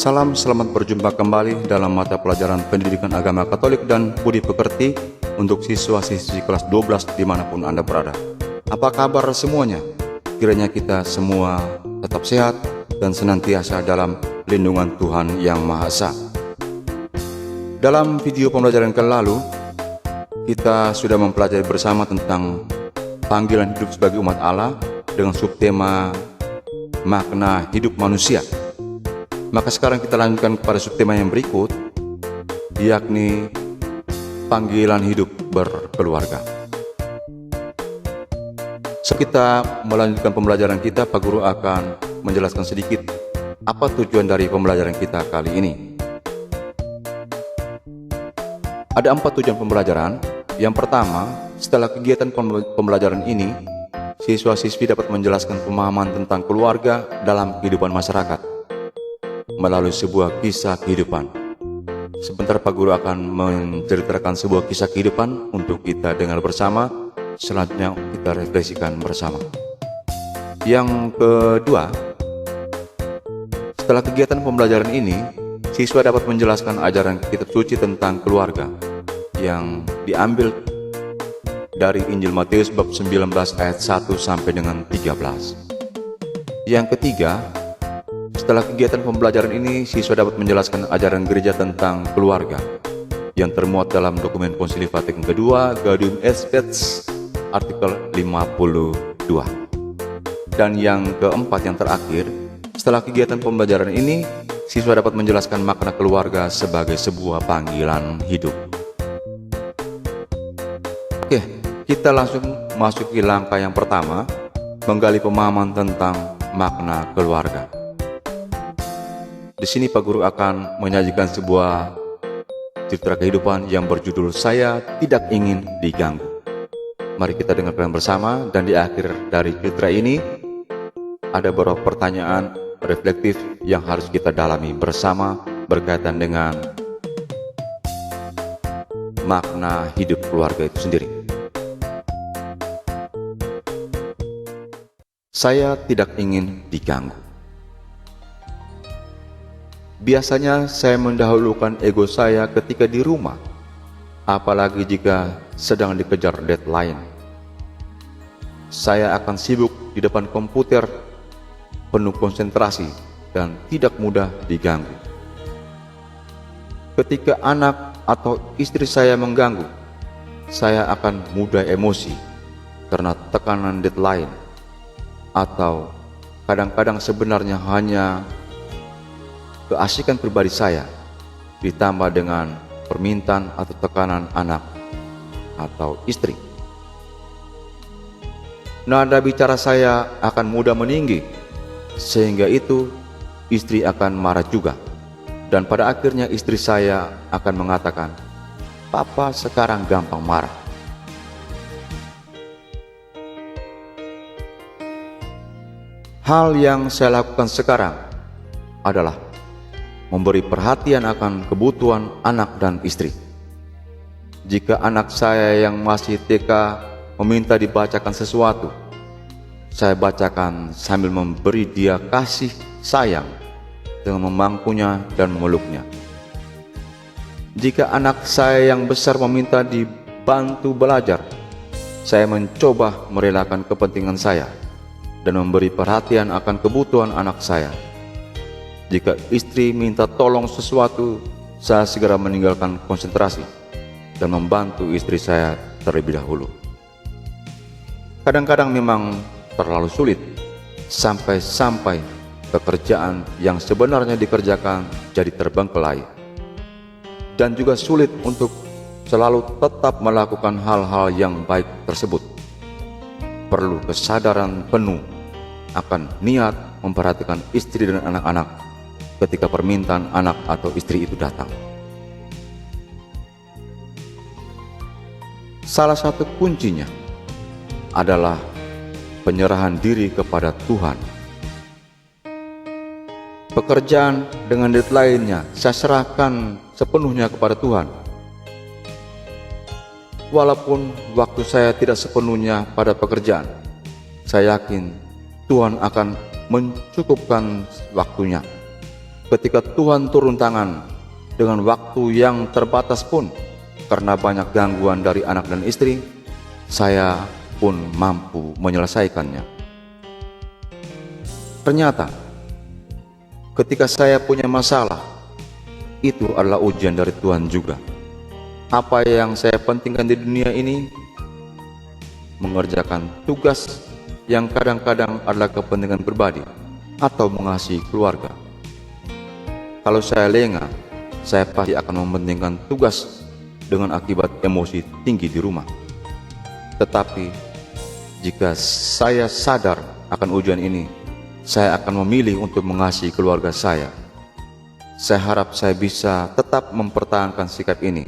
Salam, selamat berjumpa kembali dalam mata pelajaran Pendidikan Agama Katolik dan Budi Pekerti untuk siswa-siswi kelas 12 dimanapun Anda berada. Apa kabar semuanya? Kiranya kita semua tetap sehat dan senantiasa dalam lindungan Tuhan Yang Maha Esa. Dalam video pembelajaran kali lalu, kita sudah mempelajari bersama tentang panggilan hidup sebagai umat Allah dengan subtema makna hidup manusia. Maka sekarang kita lanjutkan kepada subtema yang berikut, yakni panggilan hidup berkeluarga. Sebelum kita melanjutkan pembelajaran kita, Pak Guru akan menjelaskan sedikit apa tujuan dari pembelajaran kita kali ini. Ada 4 tujuan pembelajaran. Yang pertama, setelah kegiatan pembelajaran ini, siswa-siswi dapat menjelaskan pemahaman tentang keluarga dalam kehidupan masyarakat melalui sebuah kisah kehidupan. Sebentar Pak Guru akan menceritakan sebuah kisah kehidupan untuk kita dengar bersama. Selanjutnya kita refleksikan bersama. Yang kedua, setelah kegiatan pembelajaran ini, siswa dapat menjelaskan ajaran kitab suci tentang keluarga yang diambil dari Injil Matius bab 19 ayat 1 sampai dengan 13. Yang ketiga, setelah kegiatan pembelajaran ini, siswa dapat menjelaskan ajaran gereja tentang keluarga yang termuat dalam dokumen Konsili Vatikan II, Gaudium et Spes, artikel 52. Dan yang keempat, yang terakhir, setelah kegiatan pembelajaran ini, siswa dapat menjelaskan makna keluarga sebagai sebuah panggilan hidup. Oke, kita langsung masuki langkah yang pertama, menggali pemahaman tentang makna keluarga. Di sini Pak Guru akan menyajikan sebuah cerita kehidupan yang berjudul Saya Tidak Ingin Diganggu. Mari kita dengarkan bersama, dan di akhir dari cerita ini ada beberapa pertanyaan reflektif yang harus kita dalami bersama berkaitan dengan makna hidup keluarga itu sendiri. Saya tidak ingin diganggu. Biasanya saya mendahulukan ego saya ketika di rumah, apalagi jika sedang dikejar deadline. Saya akan sibuk di depan komputer, penuh konsentrasi dan tidak mudah diganggu. Ketika anak atau istri saya mengganggu, saya akan mudah emosi karena tekanan deadline, atau kadang-kadang sebenarnya hanya keasikan pribadi saya ditambah dengan permintaan atau tekanan anak atau istri. Nada bicara saya akan mudah meninggi, sehingga itu istri akan marah juga. Dan pada akhirnya istri saya akan mengatakan, "Papa sekarang gampang marah." Hal yang saya lakukan sekarang adalah memberi perhatian akan kebutuhan anak dan istri. Jika anak saya yang masih TK meminta dibacakan sesuatu, saya bacakan sambil memberi dia kasih sayang dengan memangkunya dan memeluknya. Jika anak saya yang besar meminta dibantu belajar, saya mencoba merelakan kepentingan saya dan memberi perhatian akan kebutuhan anak saya. Jika istri minta tolong sesuatu, saya segera meninggalkan konsentrasi dan membantu istri saya terlebih dahulu. Kadang-kadang memang terlalu sulit, sampai-sampai pekerjaan yang sebenarnya dikerjakan jadi terbengkelai. Dan juga sulit untuk selalu tetap melakukan hal-hal yang baik tersebut. Perlu kesadaran penuh akan niat memperhatikan istri dan anak-anak ketika permintaan anak atau istri itu datang. Salah satu kuncinya adalah penyerahan diri kepada Tuhan. Pekerjaan dengan deadline-nya saya serahkan sepenuhnya kepada Tuhan. Walaupun waktu saya tidak sepenuhnya pada pekerjaan, saya yakin Tuhan akan mencukupkan waktunya ketika Tuhan turun tangan dengan waktu yang terbatas pun, karena banyak gangguan dari anak dan istri, saya pun mampu menyelesaikannya. Ternyata, ketika saya punya masalah, itu adalah ujian dari Tuhan juga. Apa yang saya pentingkan di dunia ini? Mengerjakan tugas yang kadang-kadang adalah kepentingan pribadi atau mengasihi keluarga. Kalau saya lengah, saya pasti akan mementingkan tugas dengan akibat emosi tinggi di rumah. Tetapi jika saya sadar akan ujian ini, saya akan memilih untuk mengasihi keluarga saya. Saya harap saya bisa tetap mempertahankan sikap ini,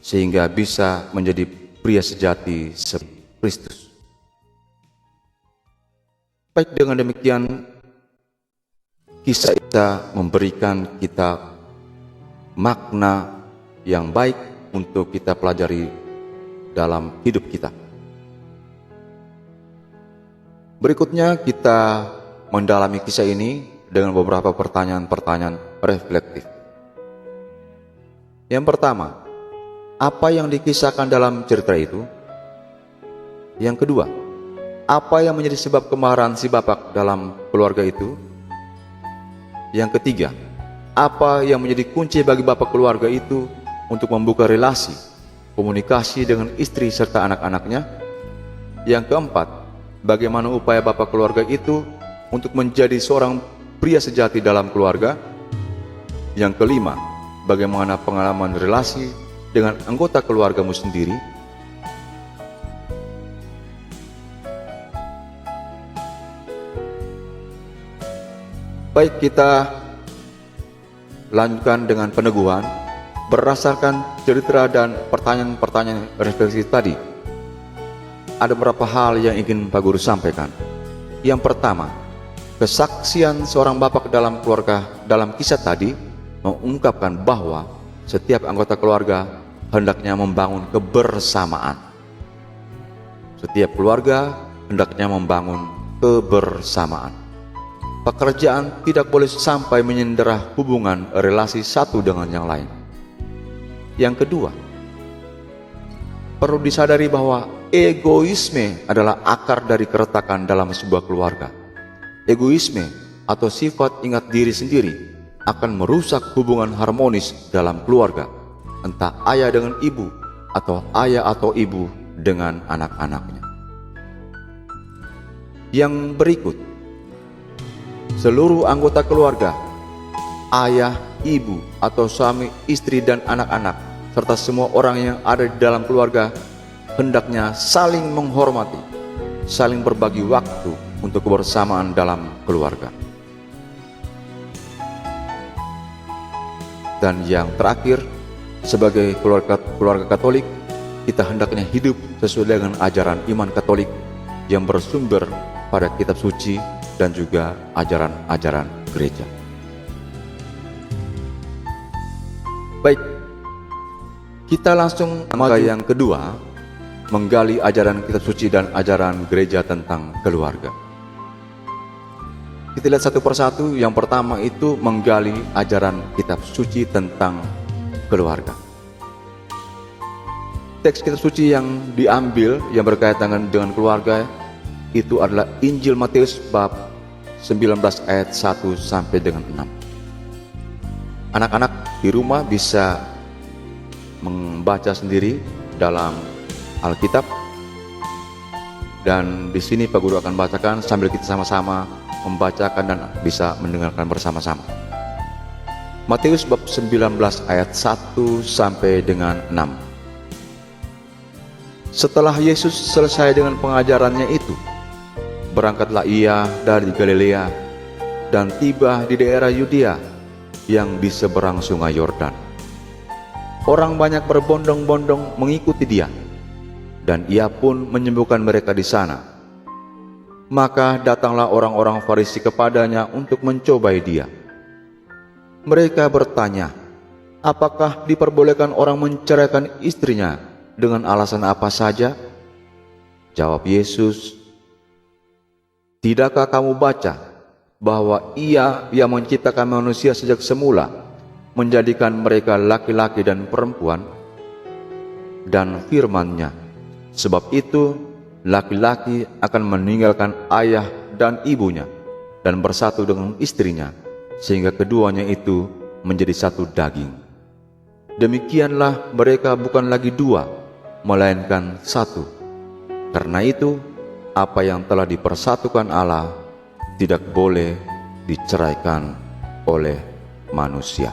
sehingga bisa menjadi pria sejati seperti Kristus. Baik, dengan demikian kisah itu memberikan kita makna yang baik untuk kita pelajari dalam hidup kita. Berikutnya kita mendalami kisah ini dengan beberapa pertanyaan-pertanyaan reflektif. Yang pertama, apa yang dikisahkan dalam cerita itu? Yang kedua, apa yang menjadi sebab kemarahan si bapak dalam keluarga itu? Yang ketiga, apa yang menjadi kunci bagi bapak keluarga itu untuk membuka relasi, komunikasi dengan istri serta anak-anaknya? Yang keempat, bagaimana upaya bapak keluarga itu untuk menjadi seorang pria sejati dalam keluarga? Yang kelima, bagaimana pengalaman relasi dengan anggota keluargamu sendiri? Baik, kita lanjutkan dengan peneguhan berdasarkan cerita dan pertanyaan-pertanyaan refleksi tadi. Ada beberapa hal yang ingin Pak Guru sampaikan. Yang pertama, kesaksian seorang bapak dalam keluarga dalam kisah tadi mengungkapkan bahwa setiap anggota keluarga hendaknya membangun kebersamaan. Setiap keluarga hendaknya membangun kebersamaan. Pekerjaan tidak boleh sampai menyendera hubungan relasi satu dengan yang lain. Yang kedua, perlu disadari bahwa egoisme adalah akar dari keretakan dalam sebuah keluarga. Egoisme atau sifat ingat diri sendiri akan merusak hubungan harmonis dalam keluarga, entah ayah dengan ibu atau ayah atau ibu dengan anak-anaknya. Yang berikut, seluruh anggota keluarga, ayah, ibu, atau suami, istri, dan anak-anak, serta semua orang yang ada di dalam keluarga, hendaknya saling menghormati, saling berbagi waktu untuk kebersamaan dalam keluarga. Dan yang terakhir, sebagai keluarga Katolik, kita hendaknya hidup sesuai dengan ajaran iman Katolik yang bersumber pada kitab suci dan juga ajaran-ajaran gereja. Baik, kita langsung ke yang kedua, menggali ajaran kitab suci dan ajaran gereja tentang keluarga. Kita lihat satu persatu. Yang pertama itu menggali ajaran kitab suci tentang keluarga. Teks kitab suci yang diambil yang berkaitan dengan keluarga itu adalah Injil Matius bab 19 ayat 1 sampai dengan 6. Anak-anak di rumah bisa membaca sendiri dalam Alkitab, dan di sini Pak Guru akan bacakan sambil kita sama-sama membacakan dan bisa mendengarkan bersama-sama. Matius bab 19 ayat 1 sampai dengan 6. Setelah Yesus selesai dengan pengajarannya itu, berangkatlah ia dari Galilea dan tiba di daerah Yudea yang di seberang sungai Yordan. Orang banyak berbondong-bondong mengikuti dia, dan ia pun menyembuhkan mereka di sana. Maka datanglah orang-orang Farisi kepadanya untuk mencobai dia. Mereka bertanya, apakah diperbolehkan orang menceraikan istrinya dengan alasan apa saja? Jawab Yesus, tidakkah kamu baca bahwa Ia yang menciptakan manusia sejak semula, menjadikan mereka laki-laki dan perempuan, dan firman-Nya, sebab itu laki-laki akan meninggalkan ayah dan ibunya dan bersatu dengan istrinya, sehingga keduanya itu menjadi satu daging. Demikianlah mereka bukan lagi dua, melainkan satu. Karena itu, apa yang telah dipersatukan Allah tidak boleh diceraikan oleh manusia.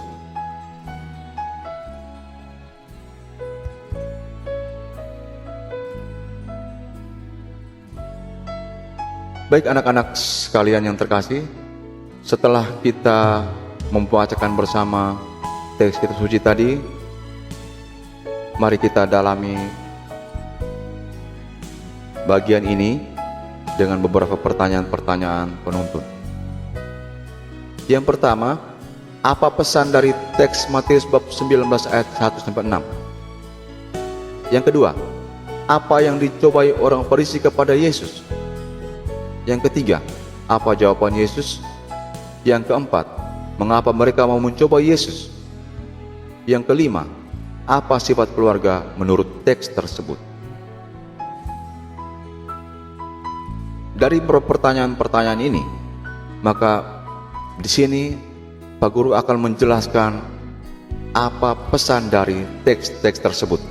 Baik anak-anak sekalian yang terkasih, setelah kita membacakan bersama teks kitab suci tadi, mari kita dalami bagian ini dengan beberapa pertanyaan-pertanyaan penuntun. Yang pertama, apa pesan dari teks Matius bab 19 ayat 1-6? Yang kedua, apa yang dicobai orang Farisi kepada Yesus? Yang ketiga, apa jawaban Yesus? Yang keempat, mengapa mereka mau mencoba Yesus? Yang kelima, apa sifat keluarga menurut teks tersebut? Dari pertanyaan-pertanyaan ini, maka di sini Pak Guru akan menjelaskan apa pesan dari teks-teks tersebut.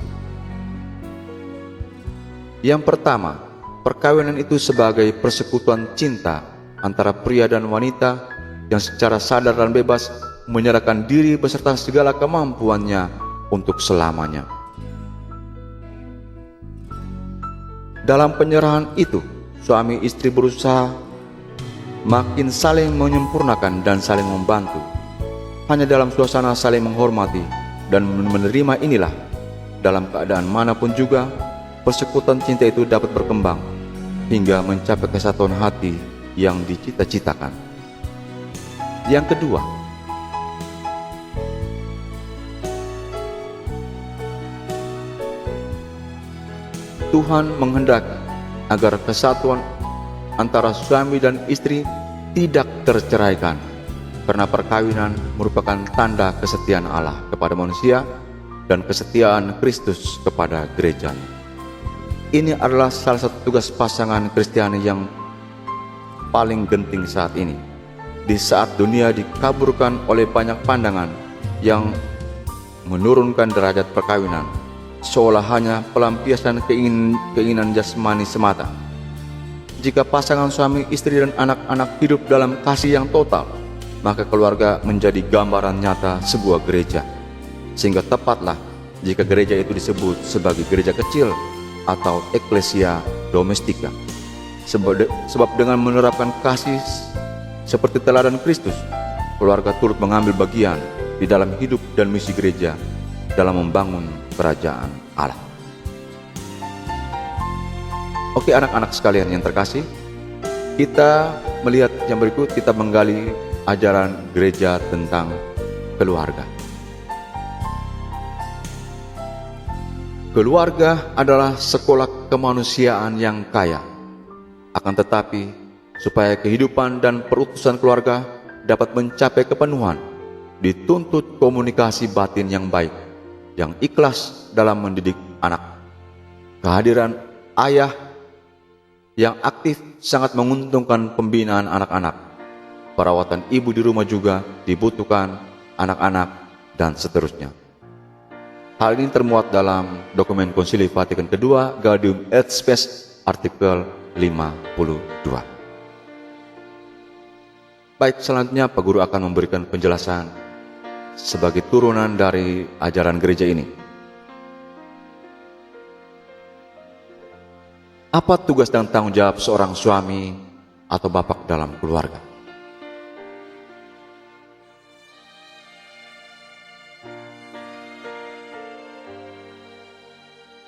Yang pertama, perkawinan itu sebagai persekutuan cinta antara pria dan wanita yang secara sadar dan bebas menyerahkan diri beserta segala kemampuannya untuk selamanya. Dalam penyerahan itu, suami istri berusaha makin saling menyempurnakan dan saling membantu. Hanya dalam suasana saling menghormati dan menerima inilah, dalam keadaan manapun juga, persekutuan cinta itu dapat berkembang hingga mencapai kesatuan hati yang dicita-citakan. Yang kedua, Tuhan menghendaki agar kesatuan antara suami dan istri tidak terceraikan, karena perkawinan merupakan tanda kesetiaan Allah kepada manusia dan kesetiaan Kristus kepada gereja-Nya. Ini adalah salah satu tugas pasangan Kristiani yang paling genting saat ini. Di saat dunia dikaburkan oleh banyak pandangan yang menurunkan derajat perkawinan, seolah hanya pelampiasan keinginan jasmani semata. Jika pasangan suami, istri, dan anak-anak hidup dalam kasih yang total, maka keluarga menjadi gambaran nyata sebuah gereja. Sehingga tepatlah jika gereja itu disebut sebagai gereja kecil atau eklesia domestika. Sebab dengan menerapkan kasih seperti teladan Kristus, keluarga turut mengambil bagian di dalam hidup dan misi gereja dalam membangun kerajaan Allah. Oke anak-anak sekalian yang terkasih, kita melihat yang berikut, kita menggali ajaran gereja tentang keluarga. Keluarga adalah sekolah kemanusiaan yang kaya. Akan tetapi, supaya kehidupan dan perutusan keluarga dapat mencapai kepenuhan, dituntut komunikasi batin yang baik, yang ikhlas dalam mendidik anak. Kehadiran ayah yang aktif sangat menguntungkan pembinaan anak-anak. Perawatan ibu di rumah juga dibutuhkan anak-anak, dan seterusnya. Hal ini termuat dalam dokumen Konsili Vatikan II, Gaudium et Spes, artikel 52. Baik, selanjutnya Pak Guru akan memberikan penjelasan sebagai turunan dari ajaran gereja ini. Apa tugas dan tanggung jawab seorang suami atau bapak dalam keluarga?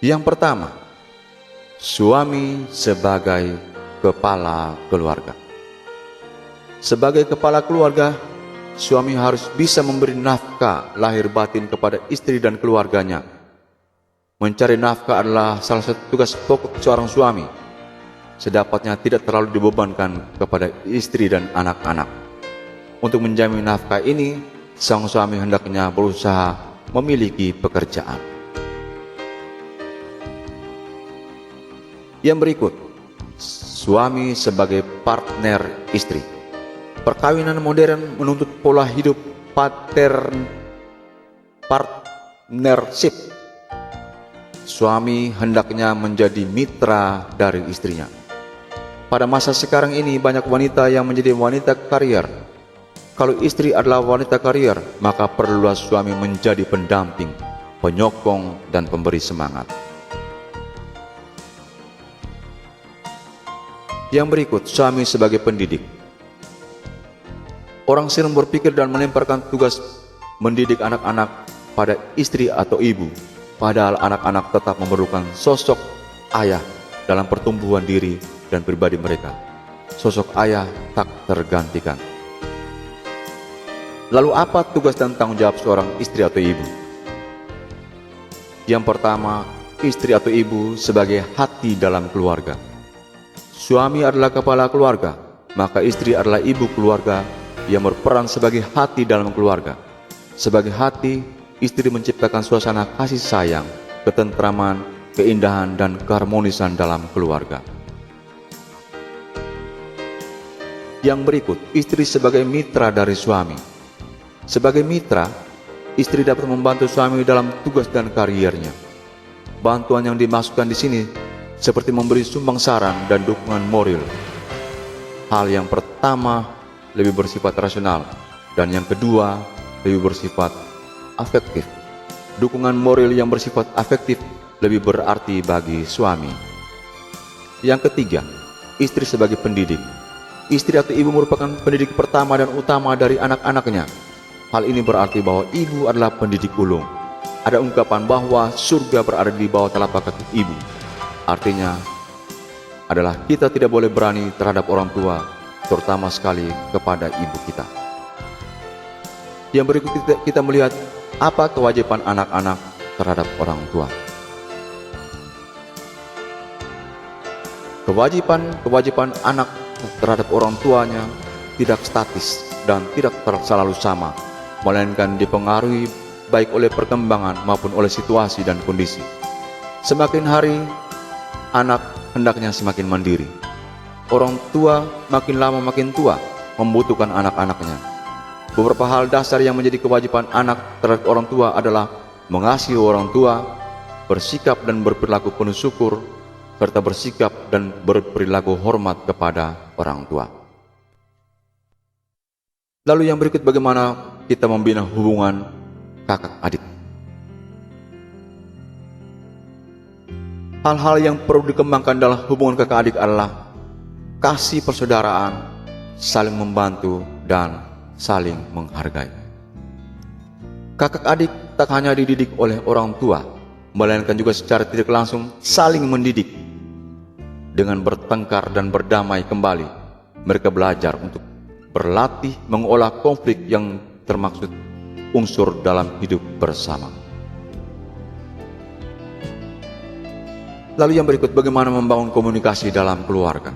Yang pertama, suami sebagai kepala keluarga. Sebagai kepala keluarga, suami harus bisa memberi nafkah lahir batin kepada istri dan keluarganya. Mencari nafkah adalah salah satu tugas pokok seorang suami. sedapatnya tidak terlalu dibebankan kepada istri dan anak-anak. Untuk menjamin nafkah ini, sang suami hendaknya berusaha memiliki pekerjaan. Yang berikut, suami sebagai partner istri. Perkawinan modern menuntut pola hidup partnership. Suami hendaknya menjadi mitra dari istrinya. Pada masa sekarang ini banyak wanita yang menjadi wanita karier. Kalau istri adalah wanita karier, maka perlulah suami menjadi pendamping, penyokong, dan pemberi semangat. Yang berikut, suami sebagai pendidik. Orang sering berpikir dan melemparkan tugas mendidik anak-anak pada istri atau ibu, padahal anak-anak tetap memerlukan sosok ayah dalam pertumbuhan diri dan pribadi mereka. Sosok ayah tak tergantikan. Lalu apa tugas dan tanggung jawab seorang istri atau ibu? Yang pertama, istri atau ibu sebagai hati dalam keluarga. Suami adalah kepala keluarga, maka istri adalah ibu keluarga yang berperan sebagai hati dalam keluarga. Sebagai hati, istri menciptakan suasana kasih sayang, ketentraman, keindahan, dan keharmonisan dalam keluarga. Yang berikut, istri sebagai mitra dari suami. Sebagai mitra, istri dapat membantu suami dalam tugas dan kariernya. Bantuan yang dimaksudkan di sini seperti memberi sumbang saran dan dukungan moral. Hal yang pertama lebih bersifat rasional, dan yang kedua lebih bersifat afektif. Dukungan moral yang bersifat afektif lebih berarti bagi suami. Yang ketiga, istri sebagai pendidik. Istri atau ibu merupakan pendidik pertama dan utama dari anak-anaknya. Hal ini berarti bahwa ibu adalah pendidik ulung. Ada ungkapan bahwa surga berada di bawah telapak kaki ibu. Artinya adalah kita tidak boleh berani terhadap orang tua, terutama sekali kepada ibu kita. Yang berikut kita melihat apa kewajiban anak-anak terhadap orang tua. Kewajiban anak terhadap orang tuanya tidak statis dan tidak selalu sama, melainkan dipengaruhi baik oleh perkembangan maupun oleh situasi dan kondisi. Semakin hari, anak hendaknya semakin mandiri. Orang tua makin lama makin tua, membutuhkan anak-anaknya. Beberapa hal dasar yang menjadi kewajiban anak terhadap orang tua adalah mengasihi orang tua, bersikap dan berperilaku penuh syukur, serta bersikap dan berperilaku hormat kepada orang tua. Lalu yang berikut, bagaimana kita membina hubungan kakak adik. Hal-hal yang perlu dikembangkan dalam hubungan kakak adik adalah kasih persaudaraan, saling membantu, dan saling menghargai. Kakak adik tak hanya dididik oleh orang tua, melainkan juga secara tidak langsung saling mendidik. Dengan bertengkar dan berdamai kembali, mereka belajar untuk berlatih mengolah konflik yang termaksud unsur dalam hidup bersama. Lalu yang berikut, bagaimana membangun komunikasi dalam keluarga.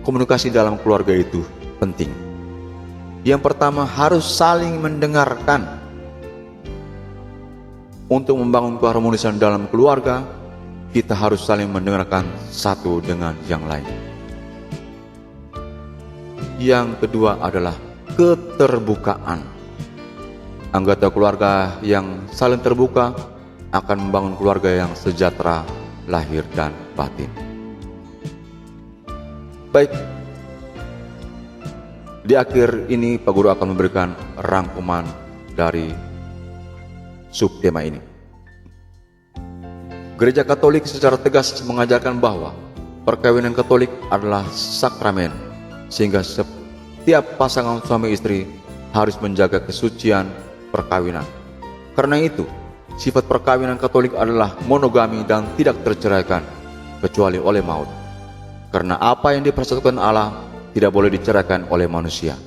Komunikasi dalam keluarga itu penting. Yang pertama, harus saling mendengarkan. Untuk membangun keharmonisan dalam keluarga, kita harus saling mendengarkan satu dengan yang lain. Yang kedua adalah keterbukaan. Anggota keluarga yang saling terbuka akan membangun keluarga yang sejahtera lahir dan batin. Baik, di akhir ini Pak Guru akan memberikan rangkuman dari subtema ini. Gereja Katolik secara tegas mengajarkan bahwa perkawinan Katolik adalah sakramen, sehingga setiap pasangan suami istri harus menjaga kesucian perkawinan. Karena itu, sifat perkawinan Katolik adalah monogami dan tidak terceraikan, kecuali oleh maut. Karena apa yang dipersatukan Allah tidak boleh diceraikan oleh manusia.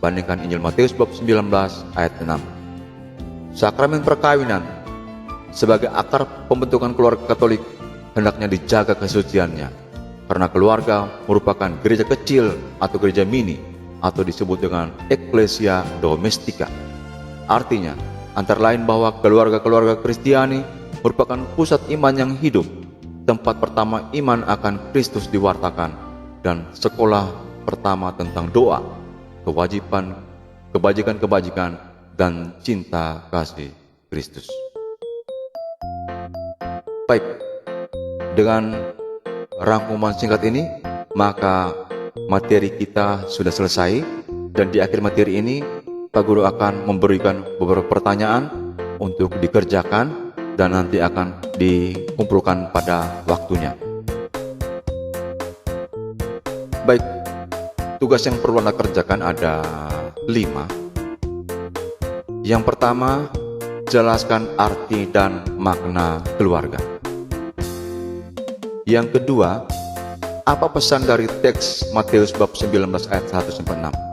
Bandingkan Injil Matius bab 19 ayat 6. Sakramen perkawinan sebagai akar pembentukan keluarga Katolik hendaknya dijaga kesuciannya, karena keluarga merupakan gereja kecil atau gereja mini, atau disebut dengan Ecclesia Domestica. Artinya, antara lain bahwa keluarga-keluarga Kristiani merupakan pusat iman yang hidup, tempat pertama iman akan Kristus diwartakan, dan sekolah pertama tentang doa, kewajiban, kebajikan-kebajikan, dan cinta kasih Kristus. Baik, dengan rangkuman singkat ini, maka materi kita sudah selesai, dan di akhir materi ini Pak Guru akan memberikan beberapa pertanyaan untuk dikerjakan dan nanti akan dikumpulkan pada waktunya. Baik, tugas yang perlu Anda kerjakan ada 5. Yang pertama, jelaskan arti dan makna keluarga. Yang kedua, apa pesan dari teks Matius bab 19 ayat 1-6?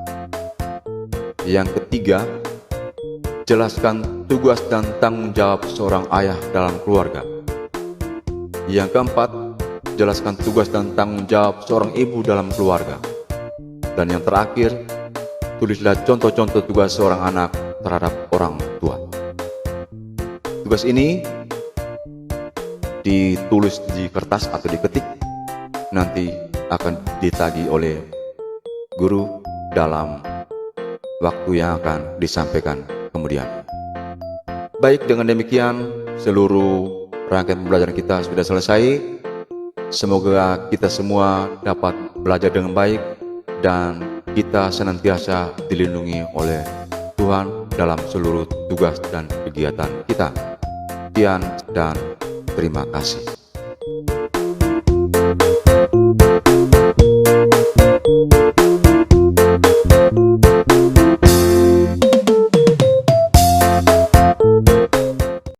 Yang ketiga, jelaskan tugas dan tanggung jawab seorang ayah dalam keluarga. Yang keempat, jelaskan tugas dan tanggung jawab seorang ibu dalam keluarga. Dan yang terakhir, tulislah contoh-contoh tugas seorang anak terhadap orang tua. Tugas ini ditulis di kertas atau diketik, nanti akan ditagih oleh guru dalam waktu yang akan disampaikan kemudian. Baik, dengan demikian seluruh rangkaian pembelajaran kita sudah selesai. Semoga kita semua dapat belajar dengan baik dan kita senantiasa dilindungi oleh Tuhan dalam seluruh tugas dan kegiatan kita. Sekian dan terima kasih.